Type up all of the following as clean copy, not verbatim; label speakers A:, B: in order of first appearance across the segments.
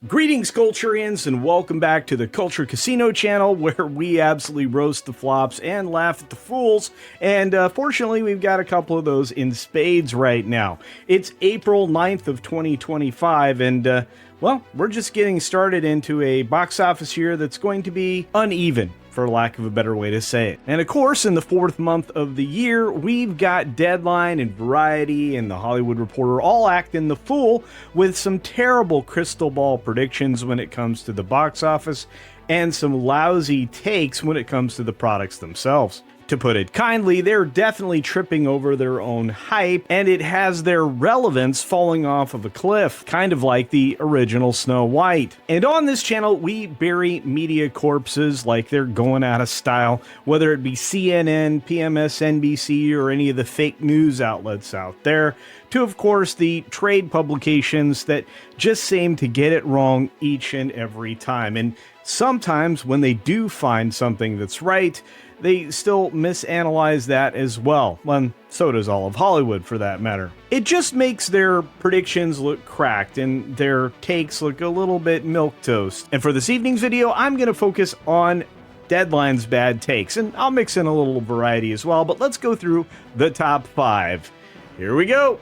A: Greetings, Culturians, and welcome back to the Culture Casino channel, where we absolutely roast the flops and laugh at the fools. And fortunately, we've got a couple of those in spades right now. It's April 9th of 2025, and well, we're just getting started into a box office year that's going to be uneven, for lack of a better way to say it. And of course, in the fourth month of the year, we've got Deadline and Variety and The Hollywood Reporter all acting the fool with some terrible crystal ball predictions when it comes to the box office and some lousy takes when it comes to the products themselves. To put it kindly, they're definitely tripping over their own hype, and it has their relevance falling off of a cliff, kind of like the original Snow White. And on this channel, we bury media corpses like they're going out of style, whether it be CNN, PMSNBC, or any of the fake news outlets out there, to, of course, the trade publications that just seem to get it wrong each and every time. And sometimes when they do find something that's right, they still misanalyze that as well. Well, so does all of Hollywood, for that matter. It just makes their predictions look cracked and their takes look a little bit milquetoast. And for this evening's video, I'm going to focus on Deadline's bad takes, and I'll mix in a little variety as well, but let's go through the top 5. Here we go!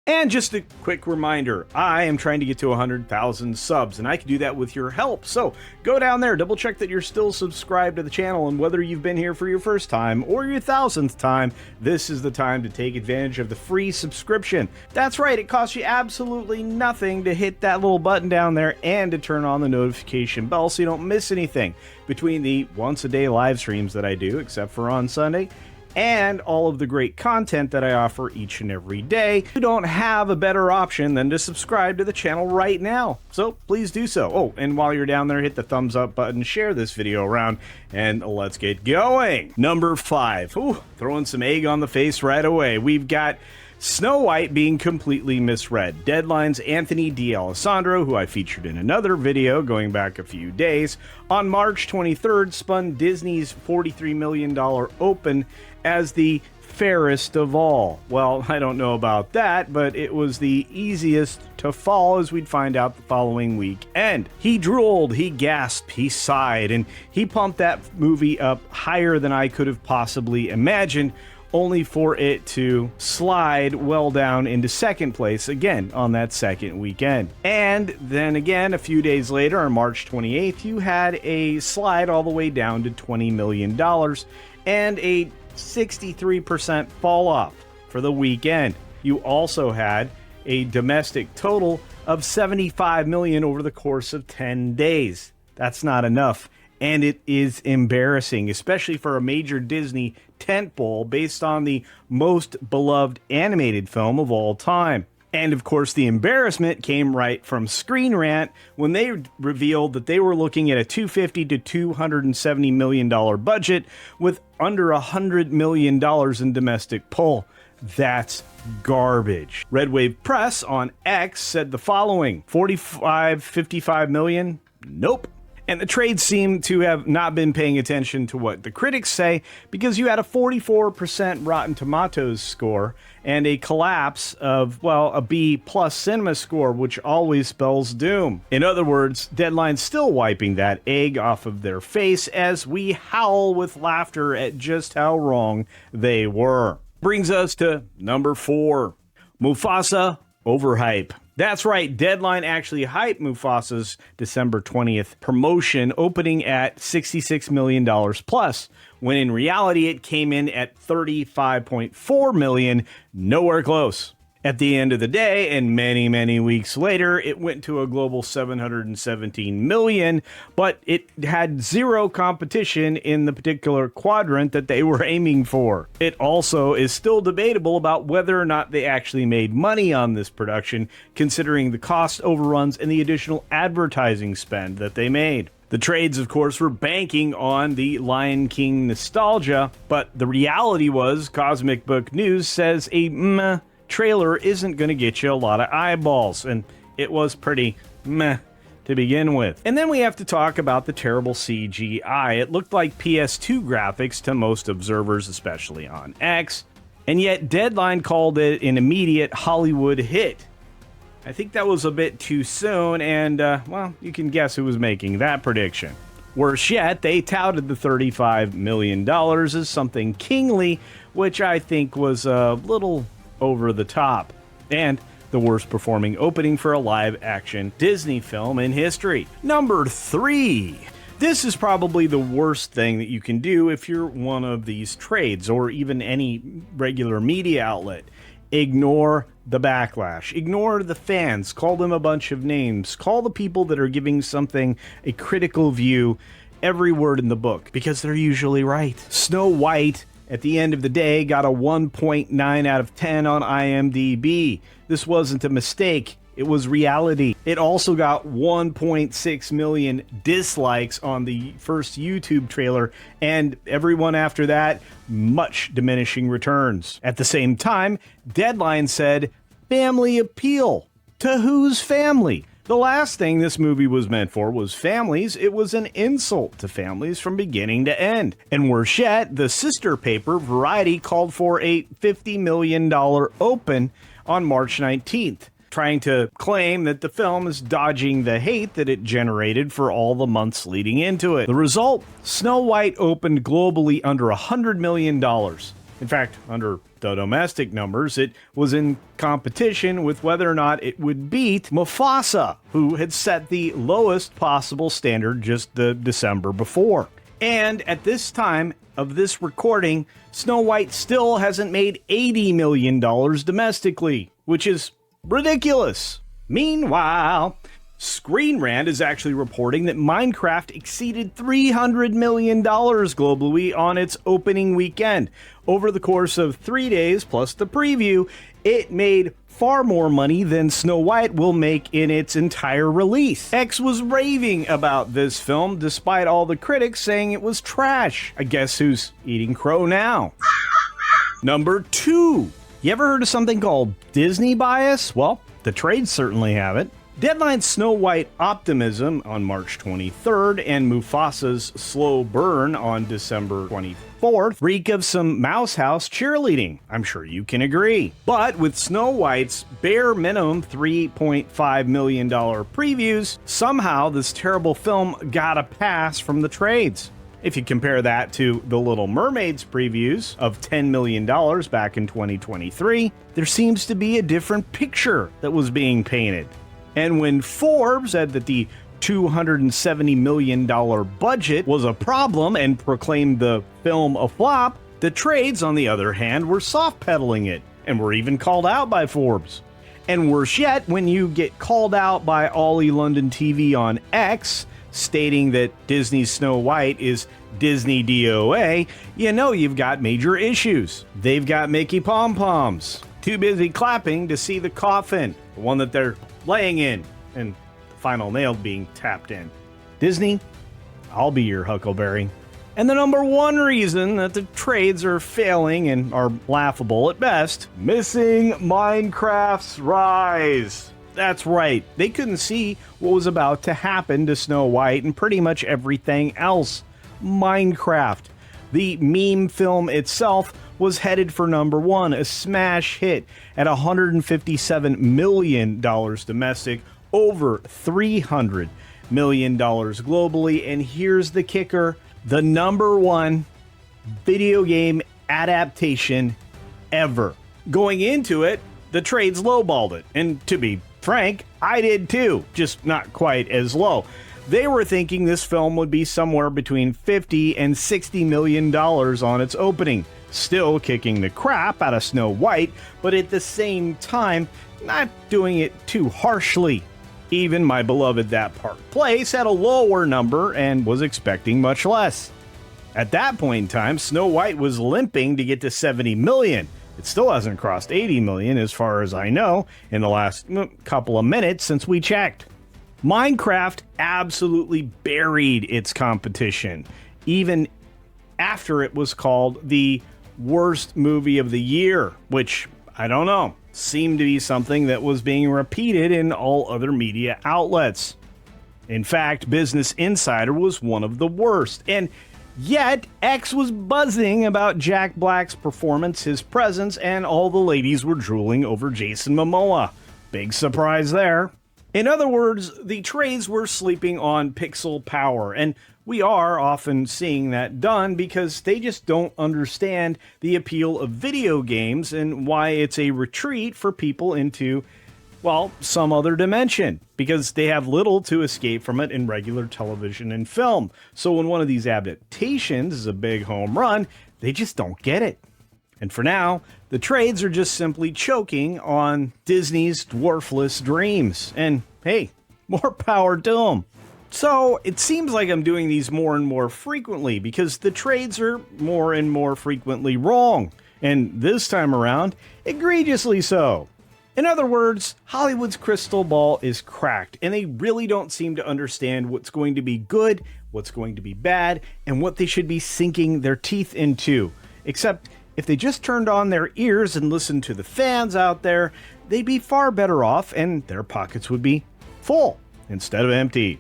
A: And just a quick reminder, I am trying to get to 100,000 subs, and I can do that with your help. So go down there, double check that you're still subscribed to the channel, and whether you've been here for your first time or your 1,000th time, this is the time to take advantage of the free subscription. That's right, it costs you absolutely nothing to hit that little button down there and to turn on the notification bell so you don't miss anything between the once-a-day live streams that I do, except for on Sunday, and all of the great content that I offer each and every day. You don't have a better option than to subscribe to the channel right now, so please do so. Oh, and while you're down there, hit the thumbs up button, share this video around, and let's get going. Number 5. Ooh, throwing some egg on the face right away. We've got Snow White being completely misread. Deadline's Anthony D'Alessandro, who I featured in another video going back a few days, on March 23rd spun Disney's $43 million open as the fairest of all. Well, I don't know about that, but it was the easiest to fall, as we'd find out the following weekend. He drooled, he gasped, he sighed, and he pumped that movie up higher than I could have possibly imagined, only for it to slide well down into second place again on that second weekend. And then again, a few days later, on March 28th, you had a slide all the way down to $20 million and a 63% fall off for the weekend. You also had a domestic total of $75 million over the course of 10 days. That's not enough. And it is embarrassing, especially for a major Disney tentpole based on the most beloved animated film of all time. And of course, the embarrassment came right from Screen Rant when they revealed that they were looking at a $250 to $270 million budget with under $100 million in domestic pull. That's garbage. Red Wave Press on X said the following: 55 million? Nope. And the trades seem to have not been paying attention to what the critics say, because you had a 44% Rotten Tomatoes score and a collapse of, well, a B+ cinema score, which always spells doom. In other words, Deadline's still wiping that egg off of their face as we howl with laughter at just how wrong they were. Brings us to number 4. Mufasa, Overhype. That's right, Deadline actually hyped Mufasa's December 20th promotion, opening at $66 million plus, when in reality it came in at $35.4 million, nowhere close. At the end of the day, and many, many weeks later, it went to a global $717 million, but it had zero competition in the particular quadrant that they were aiming for. It also is still debatable about whether or not they actually made money on this production, considering the cost overruns and the additional advertising spend that they made. The trades, of course, were banking on the Lion King nostalgia, but the reality was Cosmic Book News says a meh trailer isn't going to get you a lot of eyeballs, and it was pretty meh to begin with. And then we have to talk about the terrible CGI. It looked like PS2 graphics to most observers, especially on X. And yet Deadline called it an immediate Hollywood hit. I think that was a bit too soon, and, well, you can guess who was making that prediction. Worse yet, they touted the $35 million as something kingly, which I think was a little over the top, and the worst performing opening for a live-action Disney film in history. Number 3. This is probably the worst thing that you can do if you're one of these trades or even any regular media outlet. Ignore the backlash. Ignore the fans. Call them a bunch of names. Call the people that are giving something a critical view every word in the book, because they're usually right. Snow White, at the end of the day, got a 1.9 out of 10 on IMDb. This wasn't a mistake. It was reality. It also got 1.6 million dislikes on the first YouTube trailer, and everyone after that, much diminishing returns. At the same time, Deadline said, family appeal. To whose family? The last thing this movie was meant for was families. It was an insult to families from beginning to end. And worse yet, the sister paper, Variety, called for a $50 million open on March 19th. Trying to claim that the film is dodging the hate that it generated for all the months leading into it. The result? Snow White opened globally under $100 million. In fact, under the domestic numbers, it was in competition with whether or not it would beat Mufasa, who had set the lowest possible standard just the December before. And at this time of this recording, Snow White still hasn't made $80 million domestically, which is ridiculous. Meanwhile, Screen Rant is actually reporting that Minecraft exceeded $300 million globally on its opening weekend. Over the course of 3 days plus the preview, it made far more money than Snow White will make in its entire release. X was raving about this film despite all the critics saying it was trash. I guess who's eating crow now? Number 2. You ever heard of something called Disney bias? Well, the trades certainly have it. Deadline's Snow White optimism on March 23rd and Mufasa's slow burn on December 24th reek of some Mouse House cheerleading. I'm sure you can agree. But with Snow White's bare minimum $3.5 million previews, somehow this terrible film got a pass from the trades. If you compare that to The Little Mermaid's previews of $10 million back in 2023, there seems to be a different picture that was being painted. And when Forbes said that the $270 million budget was a problem and proclaimed the film a flop, the trades, on the other hand, were soft-pedaling it and were even called out by Forbes. And worse yet, when you get called out by Ollie London TV on X, stating that Disney's Snow White is Disney DOA, you know you've got major issues. They've got Mickey pom-poms, too busy clapping to see the coffin, the one that they're laying in, and the final nail being tapped in. Disney, I'll be your Huckleberry. And the number one reason that the trades are failing and are laughable at best, missing Minecraft's rise. That's right, they couldn't see what was about to happen to Snow White and pretty much everything else. Minecraft. The meme film itself was headed for number 1, a smash hit at $157 million domestic, over $300 million globally, and here's the kicker, the number 1 video game adaptation ever. Going into it, the trades lowballed it, and to be frank, I did too, just not quite as low. They were thinking this film would be somewhere between $50 and $60 million on its opening, still kicking the crap out of Snow White, but at the same time, not doing it too harshly. Even my beloved That Park Place had a lower number and was expecting much less. At that point in time, Snow White was limping to get to $70 million. It still hasn't crossed $80 million as far as I know in the last couple of minutes since we checked. Minecraft absolutely buried its competition, even after it was called the worst movie of the year, which, I don't know, seemed to be something that was being repeated in all other media outlets. In fact, Business Insider was one of the worst. And Yet, X was buzzing about Jack Black's performance, his presence, and all the ladies were drooling over Jason Momoa. Big surprise there. In other words, the trades were sleeping on pixel power, and we are often seeing that done because they just don't understand the appeal of video games and why it's a retreat for people into, well, some other dimension, because they have little to escape from it in regular television and film. So when one of these adaptations is a big home run, they just don't get it. And for now, the trades are just simply choking on Disney's dwarfless dreams. And hey, more power to them. So it seems like I'm doing these more and more frequently because the trades are more and more frequently wrong. And this time around, egregiously so. In other words, Hollywood's crystal ball is cracked, and they really don't seem to understand what's going to be good, what's going to be bad, and what they should be sinking their teeth into. Except, if they just turned on their ears and listened to the fans out there, they'd be far better off, and their pockets would be full instead of empty.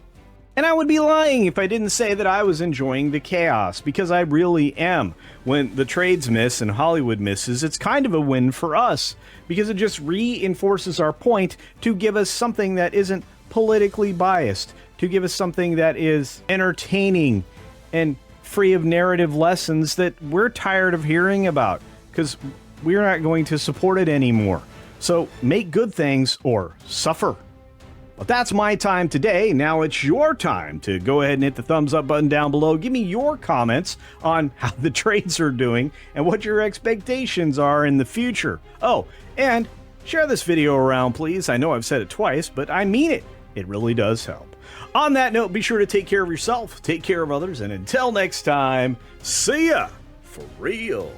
A: And I would be lying if I didn't say that I was enjoying the chaos, because I really am. When the trades miss and Hollywood misses, it's kind of a win for us, because it just reinforces our point to give us something that isn't politically biased, to give us something that is entertaining and free of narrative lessons that we're tired of hearing about, because we're not going to support it anymore. So make good things or suffer. But that's my time today. Now it's your time to go ahead and hit the thumbs up button down below. Give me your comments on how the trades are doing and what your expectations are in the future. Oh, and share this video around, please. I know I've said it twice, but I mean it. It really does help. On that note, be sure to take care of yourself, take care of others, and until next time, see ya for real.